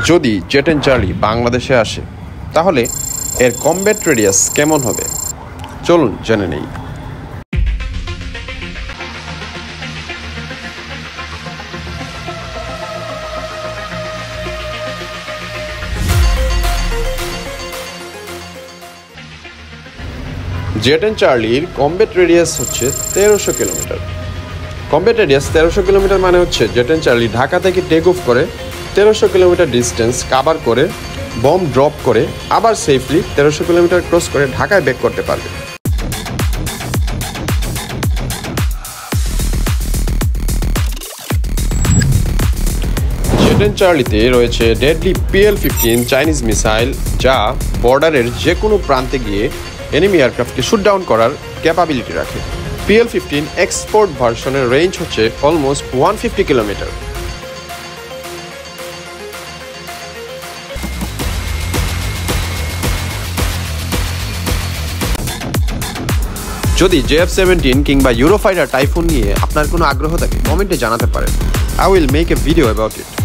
যদি jet and Charlie বাংলাদেশে আসে তাহলে এর কমব্যাট রেডিয়াস কেমন হবে চলুন জেনে নেই। জেট এন্ড চার্লির কমব্যাট রেডিয়াস হচ্ছে 1300 কিলোমিটার। কমব্যাট রেডিয়াস 1300 কিলোমিটার মানে হচ্ছে জেট এন্ড চার্লি ঢাকা থেকে টেক অফ করে 1300 কিলোমিটার ডিস্টেন্স কাভার করে বম ড্রপ করে আবার সেফলি 1300 কিলোমিটার ক্রস করে ঢাকায় ব্যাক করতে পারবে। জেট এন্ড চার্লিতে রয়েছে ডেডলি PL-15 চাইনিজ মিসাইল, যা বর্ডারের যে কোনো প্রান্তে গিয়ে এনিমি এয়ারক্রাফটকে শুট ডাউন করার ক্যাপাবিলিটি রাখে। PL-15 এক্সপোর্ট ভার্সনের রেঞ্জ হচ্ছে অলমোস্ট 150 কিলোমিটার। যদি JF-17 কিংবা ইউরোফাইটার টাইফুন নিয়ে আপনার কোনো আগ্রহ থাকে কমেন্টে জানাতে পারেন। I will make a video about it.